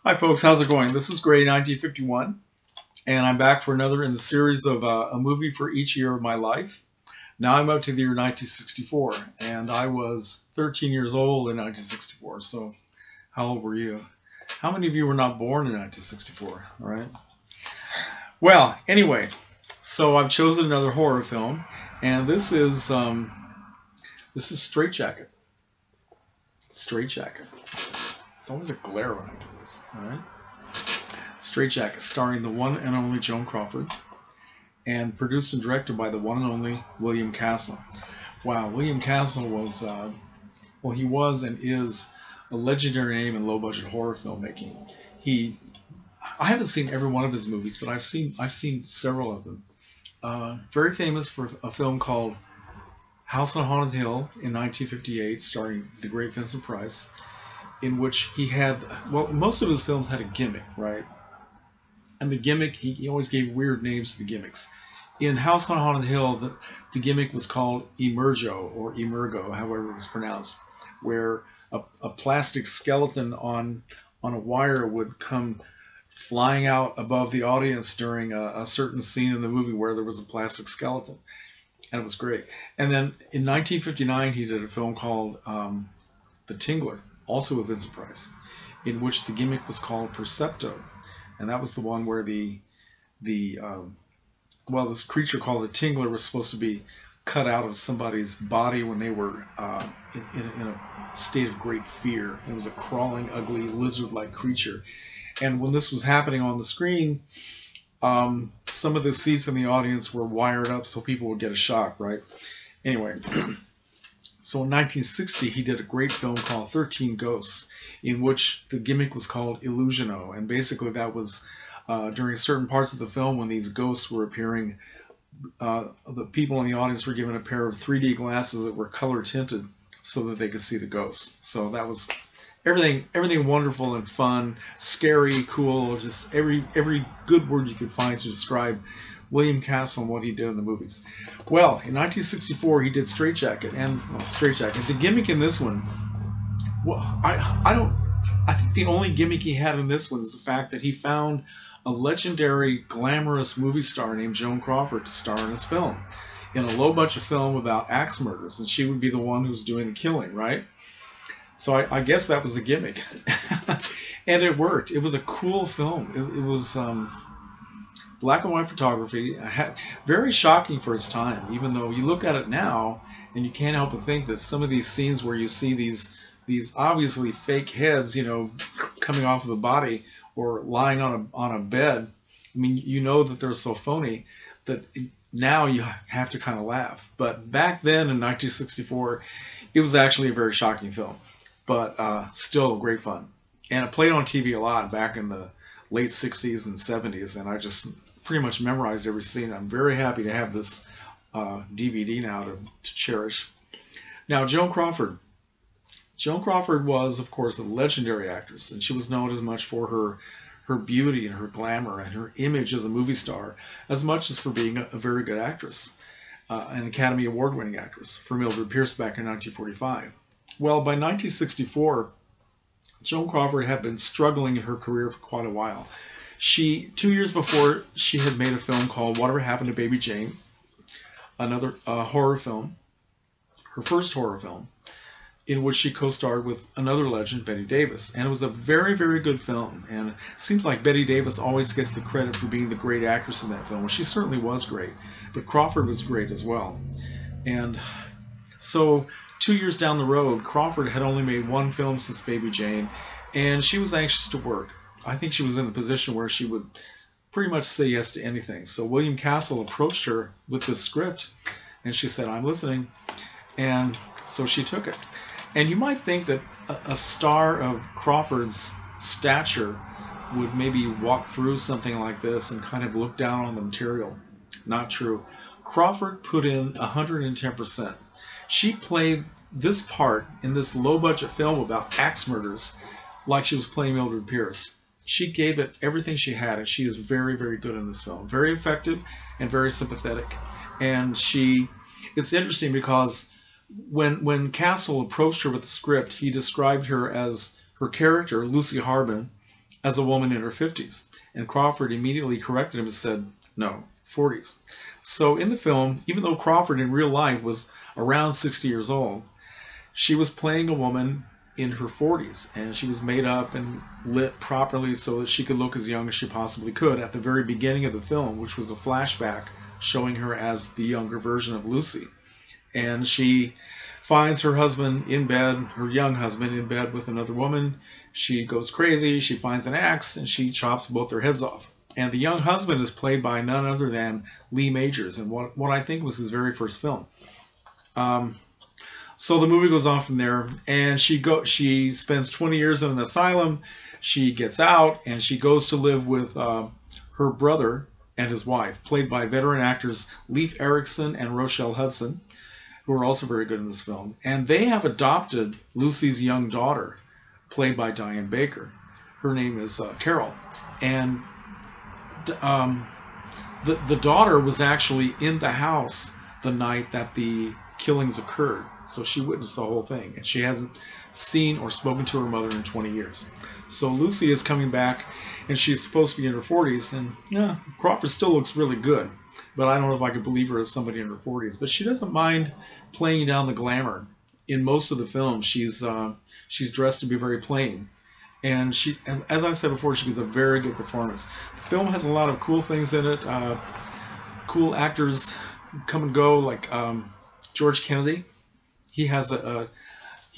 Hi folks, how's it going? This is Gray 1951, and I'm back for another in the series of a movie for each year of my life. Now I'm up to the year 1964, and I was 13 years old in 1964, so how old were you? How many of you were not born in 1964, all right? Well, anyway, so I've chosen another horror film, and this is Strait-Jacket. Strait-Jacket. It's always a glare when I do this, all right? Strait-Jacket, starring the one and only Joan Crawford, and produced and directed by the one and only William Castle. Wow, William Castle was, well, he was and is a legendary name in low-budget horror filmmaking. I haven't seen every one of his movies, but I've seen several of them. Very famous for a film called House on Haunted Hill in 1958, starring the great Vincent Price, in which he had, well, most of his films had a gimmick, right? And the gimmick, he always gave weird names to the gimmicks. In House on Haunted Hill, the gimmick was called Emergo, or Emergo, however it was pronounced, where a plastic skeleton on a wire would come flying out above the audience during a certain scene in the movie where there was a plastic skeleton. And it was great. And then in 1959, he did a film called The Tingler, also with Vincent Price, in which the gimmick was called Percepto. And that was the one where this creature called the Tingler was supposed to be cut out of somebody's body when they were in a state of great fear. It was a crawling, ugly, lizard-like creature. And when this was happening on the screen, some of the seats in the audience were wired up so people would get a shock, right? Anyway, so in 1960, he did a great film called 13 Ghosts, in which the gimmick was called Illusiono. And basically that was during certain parts of the film when these ghosts were appearing, the people in the audience were given a pair of 3D glasses that were color tinted so that they could see the ghosts. So that was everything wonderful and fun, scary, cool, just every good word you could find to describe William Castle and what he did in the movies. Well, in 1964 he did Strait-Jacket, and Strait-Jacket. The gimmick in this one, well, I think the only gimmick he had in this one is the fact that he found a legendary, glamorous movie star named Joan Crawford to star in his film, in a low-budget film about axe murders, and she would be the one who's doing the killing, right? So I guess that was the gimmick. And it worked. It was a cool film. It was black and white photography, very shocking for its time, even though you look at it now and you can't help but think that some of these scenes where you see these obviously fake heads, you know, coming off of the body or lying on a bed, I mean, you know that they're so phony that now you have to kind of laugh. But back then in 1964, it was actually a very shocking film, but still great fun. And it played on TV a lot back in the late 60s and 70s, and I just pretty much memorized every scene. I'm very happy to have this DVD now to cherish. Now, Joan Crawford. Joan Crawford was, of course, a legendary actress, and she was known as much for her beauty and her glamour and her image as a movie star, as much as for being a very good actress, an Academy Award-winning actress for Mildred Pierce back in 1945. Well, by 1964, Joan Crawford had been struggling in her career for quite a while. 2 years before, she had made a film called Whatever Happened to Baby Jane, another horror film, her first horror film, in which she co-starred with another legend, Bette Davis. And it was a very, very good film. And it seems like Bette Davis always gets the credit for being the great actress in that film. Well, she certainly was great, but Crawford was great as well. And so 2 years down the road, Crawford had only made one film since Baby Jane, and she was anxious to work. I think she was in a position where she would pretty much say yes to anything. So William Castle approached her with this script, and she said, "I'm listening." And so she took it. And you might think that a star of Crawford's stature would maybe walk through something like this and kind of look down on the material. Not true. Crawford put in 110%. She played this part in this low-budget film about axe murders like she was playing Mildred Pierce. She gave it everything she had, and she is very, very good in this film. Very effective and very sympathetic. And it's interesting because when Castle approached her with the script, he described her as her character, Lucy Harbin, as a woman in her 50s. And Crawford immediately corrected him and said, no, 40s. So in the film, even though Crawford in real life was around 60 years old, she was playing a woman in her 40s, and she was made up and lit properly so that she could look as young as she possibly could at the very beginning of the film, which was a flashback showing her as the younger version of Lucy. And she finds her husband in bed, her young husband in bed with another woman. She goes crazy, she finds an axe, and she chops both their heads off. And the young husband is played by none other than Lee Majors, in what I think was his very first film. So the movie goes on from there, and she spends 20 years in an asylum. She gets out, and she goes to live with her brother and his wife, played by veteran actors Leif Erikson and Rochelle Hudson, who are also very good in this film. And they have adopted Lucy's young daughter, played by Diane Baker. Her name is Carol. And the daughter was actually in the house the night that the killings occurred, so she witnessed the whole thing, and she hasn't seen or spoken to her mother in 20 years. So Lucy is coming back, and she's supposed to be in her 40s, and yeah, Crawford still looks really good, but I don't know if I could believe her as somebody in her 40s. But she doesn't mind playing down the glamour. In most of the film, she's dressed to be very plain, and as I said before, she gives a very good performance. The film has a lot of cool things in it. Cool actors come and go, like George Kennedy. He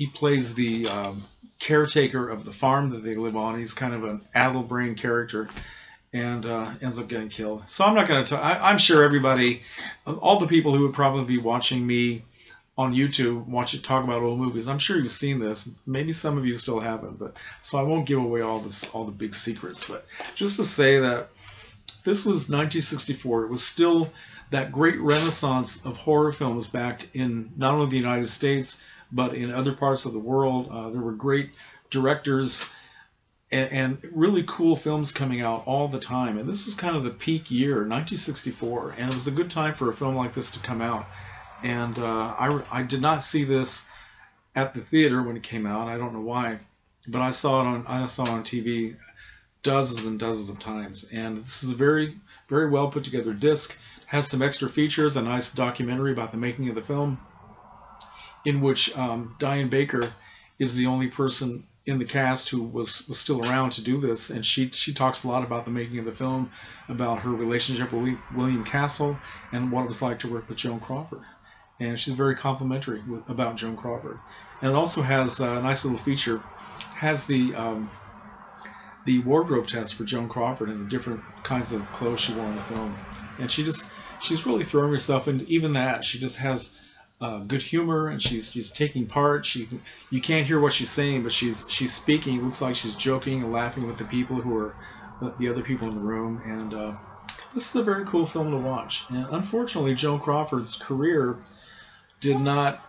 plays the caretaker of the farm that they live on. He's kind of an addle-brained character, and ends up getting killed. So I'm not going to talk. I'm sure everybody, all the people who would probably be watching me on YouTube, talk about old movies, I'm sure you've seen this. Maybe some of you still haven't, but so I won't give away all the big secrets. But just to say that this was 1964. It was still that great renaissance of horror films back in not only the United States, but in other parts of the world. There were great directors and really cool films coming out all the time. And this was kind of the peak year, 1964. And it was a good time for a film like this to come out. And I did not see this at the theater when it came out. I don't know why, but I saw it on TV dozens and dozens of times. And this is a very, very well put together disc. Has some extra features, a nice documentary about the making of the film, in which Diane Baker is the only person in the cast who was still around to do this, and she talks a lot about the making of the film, about her relationship with William Castle, and what it was like to work with Joan Crawford. And she's very complimentary about Joan Crawford. And it also has a nice little feature, has the wardrobe test for Joan Crawford and the different kinds of clothes she wore in the film. And she's really throwing herself into even that. She just has good humor, and she's taking part. You can't hear what she's saying, but she's speaking. It looks like she's joking and laughing with the people who are the other people in the room. And this is a very cool film to watch. And unfortunately, Joan Crawford's career did not,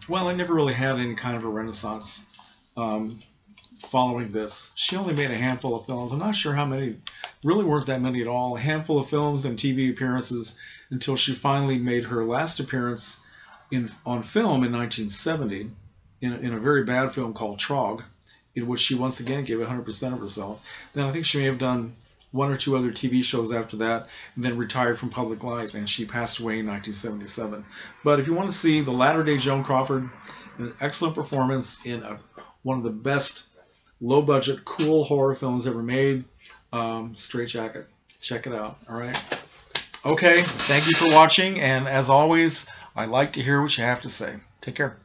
well, it never really had any kind of a renaissance following this. She only made a handful of films. I'm not sure how many, really weren't that many at all. A handful of films and TV appearances until she finally made her last appearance on film in 1970 in a very bad film called Trog, in which she once again gave 100% of herself. Then I think she may have done one or two other TV shows after that, and then retired from public life, and she passed away in 1977. But if you want to see the latter-day Joan Crawford, an excellent performance in one of the best low-budget, cool horror films ever made, Strait-Jacket. Check it out, all right? Okay, thank you for watching, and as always, I like to hear what you have to say. Take care.